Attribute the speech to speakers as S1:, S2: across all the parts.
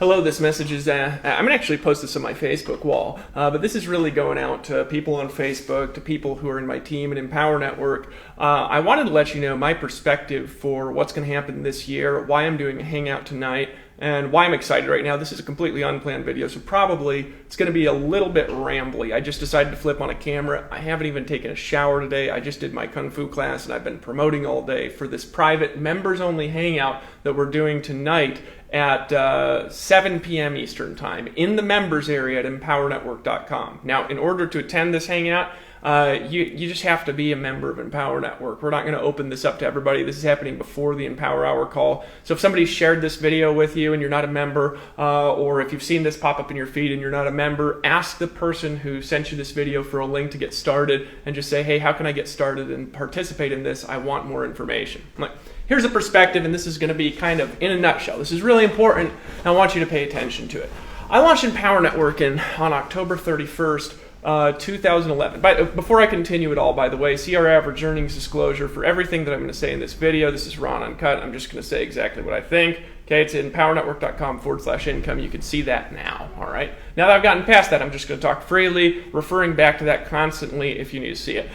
S1: Hello, this message is, I'm going to actually post this on my Facebook wall, but this is really going out to people on Facebook, to people who are in my team at Empower Network. I wanted to let you know my perspective for what's going to happen this year, why I'm doing a hangout tonight, and why I'm excited right now. This is a completely unplanned video, so probably it's going to be a little bit rambly. I just decided to flip on a camera. I haven't even taken a shower today. I just did my Kung Fu class, and I've been promoting all day for this private members-only hangout that we're doing tonight at 7 p.m. Eastern Time in the members area at empowernetwork.com. Now, in order to attend this hangout, you just have to be a member of Empower Network. We're not going to open this up to everybody. This is happening before the Empower Hour call. So if somebody shared this video with you and you're not a member, or if you've seen this pop up in your feed and you're not a member, ask the person who sent you this video for a link to get started and just say, hey, how can I get started and participate in this? I want more information. Here's a perspective, and this is going to be kind of in a nutshell. This is really important, and I want you to pay attention to it. I launched Empower Network on October 31st, 2011. Before I continue at all, by the way, see our average earnings disclosure for everything that I'm going to say in this video. This is raw and uncut. I'm just going to say exactly what I think. Okay, it's empowernetwork.com/income. You can see that now, all right? Now that I've gotten past that, I'm just going to talk freely, referring back to that constantly if you need to see it.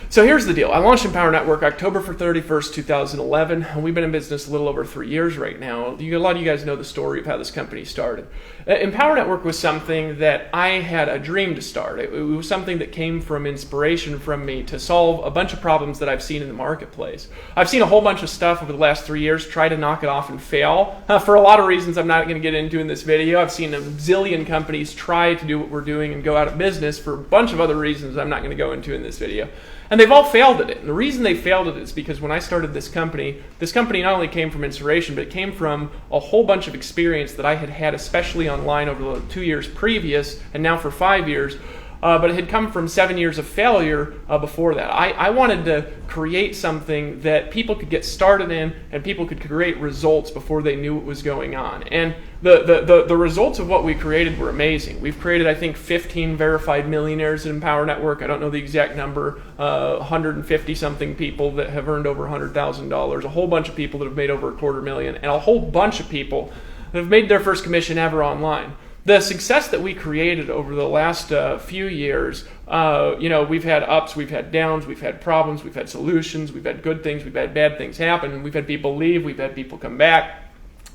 S1: So here's the deal. I launched Empower Network October 31st, 2011. We've been in business a little over 3 years right now. A lot of you guys know the story of how this company started. Empower Network was something that I had a dream to start. It was something that came from inspiration from me to solve a bunch of problems that I've seen in the marketplace. I've seen a whole bunch of stuff over the last 3 years try to knock it off and fail. For a lot of reasons I'm not going to get into in this video. I've seen a zillion companies try to do what we're doing and go out of business for a bunch of other reasons I'm not going to go into in this video. And they've all failed at it. And the reason they failed at it is because when I started this company not only came from inspiration, but it came from a whole bunch of experience that I had had, especially online over the 2 years previous, and now for 5 years. But it had come from 7 years of failure before that. I wanted to create something that people could get started in and people could create results before they knew what was going on. And the results of what we created were amazing. We've created, I think, 15 verified millionaires at Empower Network. I don't know the exact number, 150-something people that have earned over $100,000, a whole bunch of people that have made over $250,000, and a whole bunch of people that have made their first commission ever online. The success that we created over the last few years, we've had ups, we've had downs, we've had problems, we've had solutions, we've had good things, we've had bad things happen, we've had people leave, we've had people come back.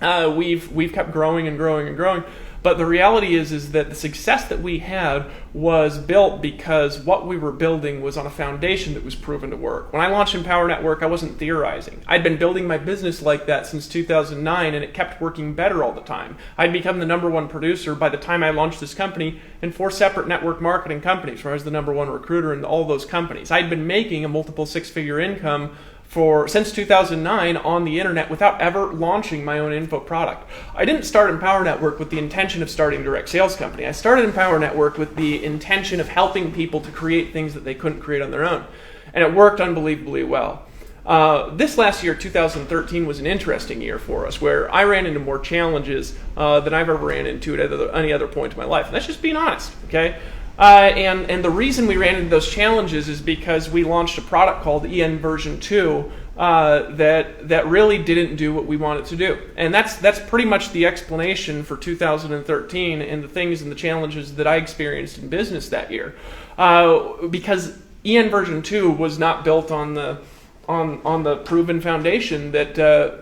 S1: We've kept growing and growing and growing. But the reality is that the success that we had was built because what we were building was on a foundation that was proven to work. When I launched Empower Network, I wasn't theorizing. I'd been building my business like that since 2009, and it kept working better all the time. I'd become the #1 producer by the time I launched this company in 4 separate network marketing companies, where I was the #1 recruiter in all those companies. I'd been making a multiple six-figure income since 2009 on the internet without ever launching my own info product. I didn't start Empower Network with the intention of starting a direct sales company. I started Empower Network with the intention of helping people to create things that they couldn't create on their own. And it worked unbelievably well. This last year, 2013, was an interesting year for us, where I ran into more challenges than I've ever ran into at any other point in my life. And that's just being honest, okay? And the reason we ran into those challenges is because we launched a product called EN version 2 that really didn't do what we wanted to do. And that's pretty much the explanation for 2013 and the things and the challenges that I experienced in business that year. Because EN version 2 was not built on the proven foundation that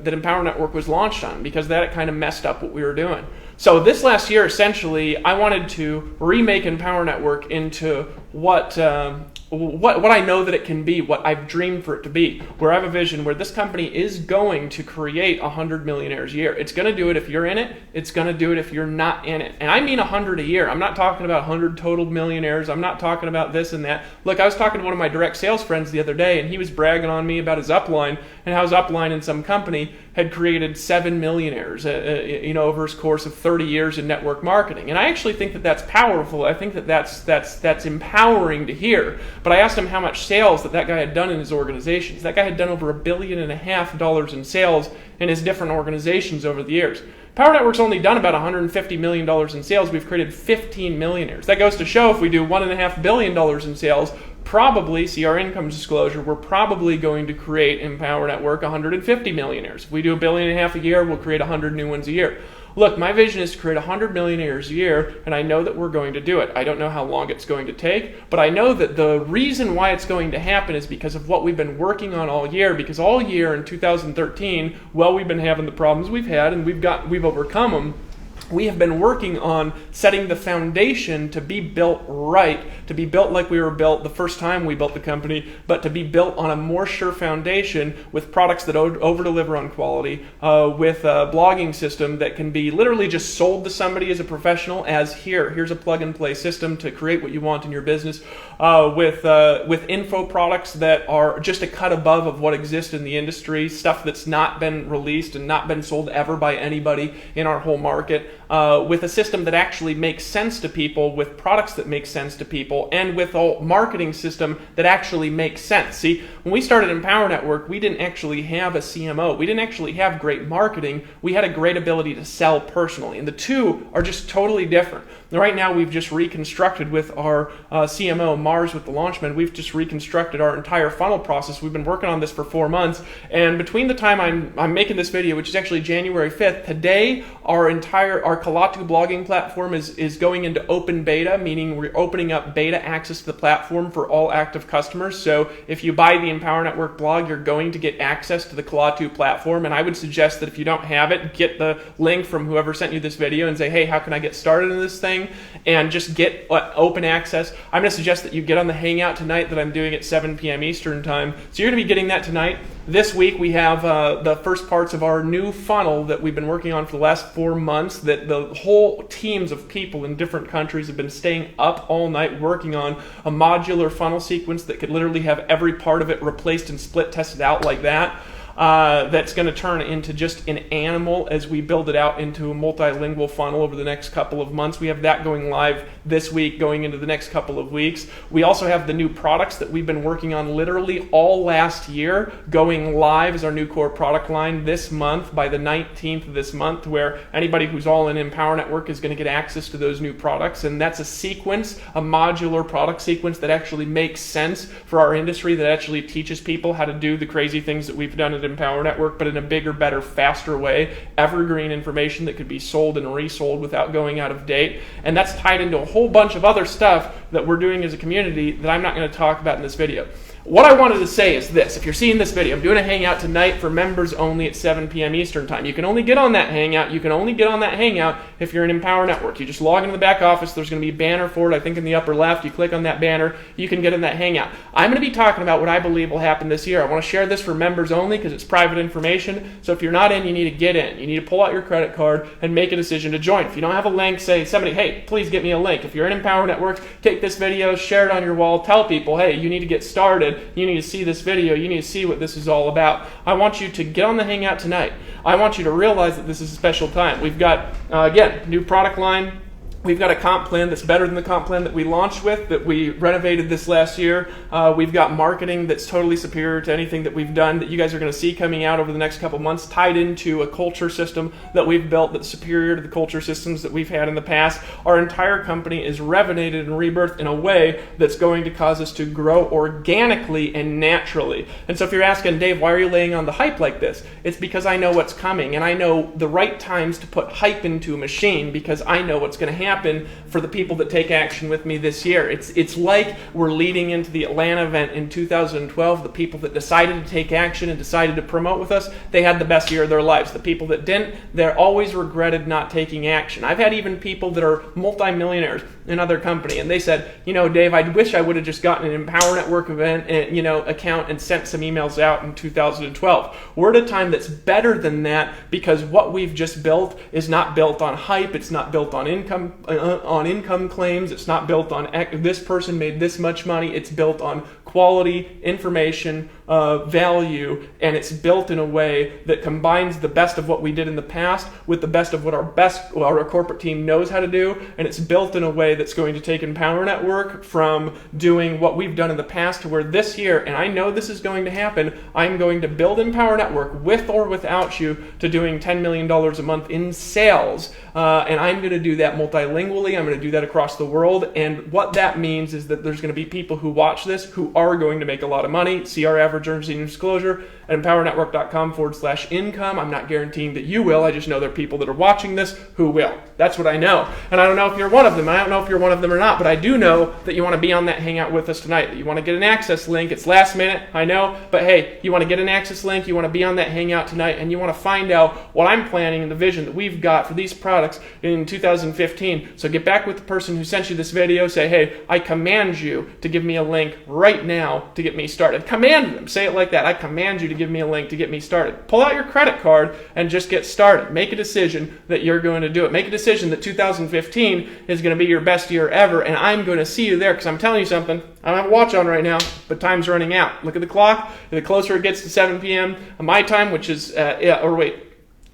S1: Empower Network was launched on, because that kind of messed up what we were doing. So this last year, essentially, I wanted to remake Empower Network into what I know that it can be, what I've dreamed for it to be, where I have a vision where this company is going to create 100 millionaires a year. It's going to do it if you're in it. It's going to do it if you're not in it. And I mean 100 a year. I'm not talking about 100 total millionaires. I'm not talking about this and that. Look, I was talking to one of my direct sales friends the other day, and he was bragging on me about his upline and how his upline in some company had created 7 millionaires over his course of 30 years in network marketing. And I actually think that that's powerful. I think that that's empowering to hear. But I asked him how much sales that guy had done in his organizations. That guy had done over $1.5 billion in sales in his different organizations over the years. Power Network's only done about $150 million in sales. We've created 15 millionaires. That goes to show if we do $1.5 billion in sales, probably, see our income disclosure, we're probably going to create in Power Network 150 millionaires. If we do $1.5 billion a year, we'll create 100 new ones a year. look, my vision is to create 100 millionaires a year, and I know that we're going to do it. I don't know how long it's going to take, but I know that the reason why it's going to happen is because of what we've been working on all year, because all year in 2013, well, we've been having the problems we've had, and we've overcome them. We have been working on setting the foundation to be built right, to be built like we were built the first time we built the company, but to be built on a more sure foundation with products that over-deliver on quality, with a blogging system that can be literally just sold to somebody as a professional as here's a plug-and-play system to create what you want in your business, with info products that are just a cut above of what exists in the industry, stuff that's not been released and not been sold ever by anybody in our whole market, with a system that actually makes sense to people, with products that make sense to people, and with a marketing system that actually makes sense. See, when we started Empower Network, we didn't actually have a CMO. We didn't actually have great marketing. We had a great ability to sell personally, and the two are just totally different. Right now, we've just reconstructed with our CMO, Mars, with the Launchman, we've just reconstructed our entire funnel process. We've been working on this for 4 months, and between the time I'm making this video, which is actually January 5th, today our Kalatu blogging platform is going into open beta, meaning we're opening up beta access to the platform for all active customers. So if you buy the Empower Network blog, you're going to get access to the Kalatu platform, and I would suggest that if you don't have it, get the link from whoever sent you this video and say, hey, how can I get started in this thing? And just get open access. I'm going to suggest that you get on the Hangout tonight that I'm doing at 7 p.m. Eastern Time. So you're going to be getting that tonight. This week we have the first parts of our new funnel that we've been working on for the last 4 months, that the whole teams of people in different countries have been staying up all night working on a modular funnel sequence that could literally have every part of it replaced and split tested out like that. That's going to turn into just an animal as we build it out into a multilingual funnel over the next couple of months. We have that going live this week, going into the next couple of weeks. We also have the new products that we've been working on literally all last year going live as our new core product line this month by the 19th of this month, where anybody who's all in Empower Network is going to get access to those new products. And that's a sequence, a modular product sequence that actually makes sense for our industry, that actually teaches people how to do the crazy things that we've done at Empower Network, but in a bigger, better, faster way. Evergreen information that could be sold and resold without going out of date. And that's tied into a whole bunch of other stuff that we're doing as a community that I'm not going to talk about in this video. What I wanted to say is this. If you're seeing this video, I'm doing a Hangout tonight for members only at 7 p.m. Eastern Time. You can only get on that Hangout. You can only get on that Hangout if you're in Empower Network. You just log into the back office. There's going to be a banner for it, I think in the upper left. You click on that banner. You can get in that Hangout. I'm going to be talking about what I believe will happen this year. I want to share this for members only because it's private information. So if you're not in, you need to get in. You need to pull out your credit card and make a decision to join. If you don't have a link, say somebody, hey, please get me a link. If you're in Empower Network, take this video, share it on your wall, tell people, hey, you need to get started. You need to see this video. You need to see what this is all about. I want you to get on the Hangout tonight. I want you to realize that this is a special time. We've got, again, new product line. We've got a comp plan that's better than the comp plan that we launched with, that we renovated this last year. We've got marketing that's totally superior to anything that we've done that you guys are going to see coming out over the next couple months, tied into a culture system that we've built that's superior to the culture systems that we've had in the past. Our entire company is revenated and rebirthed in a way that's going to cause us to grow organically and naturally. And so if you're asking, Dave, why are you laying on the hype like this? It's because I know what's coming, and I know the right times to put hype into a machine because I know what's going to happen for the people that take action with me this year. It's like we're leading into the Atlanta event in 2012. The people that decided to take action and decided to promote with us, they had the best year of their lives. The people that didn't, they're always regretted not taking action. I've had even people that are multimillionaires in other company, and they said, Dave, I wish I would have just gotten an Empower Network event and account and sent some emails out in 2012. We're at a time that's better than that because what we've just built is not built on hype. It's not built on income claims. It's not built on this person made this much money. It's built on quality, information, value, and it's built in a way that combines the best of what we did in the past with the best of what our corporate team knows how to do, and it's built in a way that's going to take Empower Network from doing what we've done in the past to where this year, and I know this is going to happen, I'm going to build Empower Network with or without you to doing $10 million a month in sales, and I'm going to do that multilingually. I'm going to do that across the world, and what that means is that there's going to be people who watch this who are going to make a lot of money, see our average average earned senior disclosure at empowernetwork.com/income. I'm not guaranteeing that you will. I just know there are people that are watching this who will. That's what I know. And I don't know if you're one of them. I don't know if you're one of them or not, but I do know that you want to be on that hangout with us tonight, that you want to get an access link. It's last minute, I know, but hey, you want to get an access link, you want to be on that hangout tonight, and you want to find out what I'm planning and the vision that we've got for these products in 2015. So get back with the person who sent you this video, say, hey, I command you to give me a link right now to get me started. Command them. Say it like that. I command you to give me a link to get me started. Pull out your credit card and just get started. Make a decision that you're going to do it. Make a decision that 2015 is going to be your best year ever, and I'm going to see you there, because I'm telling you something. I don't have a watch on right now, but time's running out. Look at the clock. The closer it gets to 7 p.m. my time, which is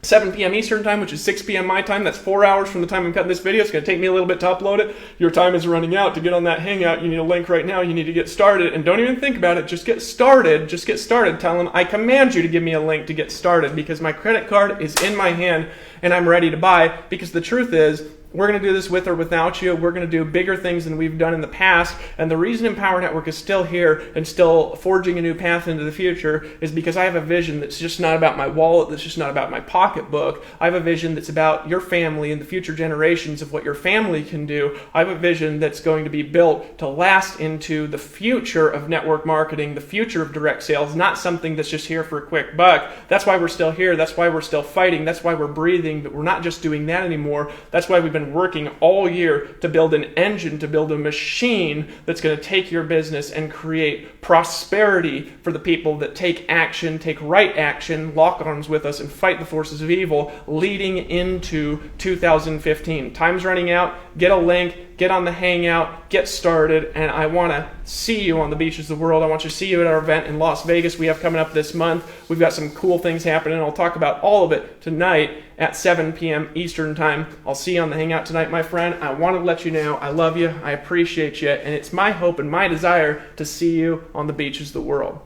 S1: 7 p.m. Eastern time, which is 6 p.m. my time. That's 4 hours from the time I'm cutting this video. It's going to take me a little bit to upload it. Your time is running out. To get on that hangout, you need a link right now. You need to get started. And don't even think about it. Just get started. Just get started. Tell them, I command you to give me a link to get started, because my credit card is in my hand and I'm ready to buy. Because the truth is, we're going to do this with or without you. We're going to do bigger things than we've done in the past. And the reason Empower Network is still here and still forging a new path into the future is because I have a vision that's just not about my wallet, that's just not about my pocketbook. I have a vision that's about your family and the future generations of what your family can do. I have a vision that's going to be built to last into the future of network marketing, the future of direct sales, not something that's just here for a quick buck. That's why we're still here. That's why we're still fighting. That's why we're breathing. But we're not just doing that anymore. That's why we've been working all year to build an engine, to build a machine that's going to take your business and create prosperity for the people that take action, take right action, lock arms with us, and fight the forces of evil leading into 2015. Time's running out. Get a link. Get on the hangout, get started, and I want to see you on the beaches of the world. I want you to see you at our event in Las Vegas we have coming up this month. We've got some cool things happening. I'll talk about all of it tonight at 7 p.m. Eastern Time. I'll see you on the hangout tonight, my friend. I want to let you know I love you, I appreciate you, and it's my hope and my desire to see you on the beaches of the world.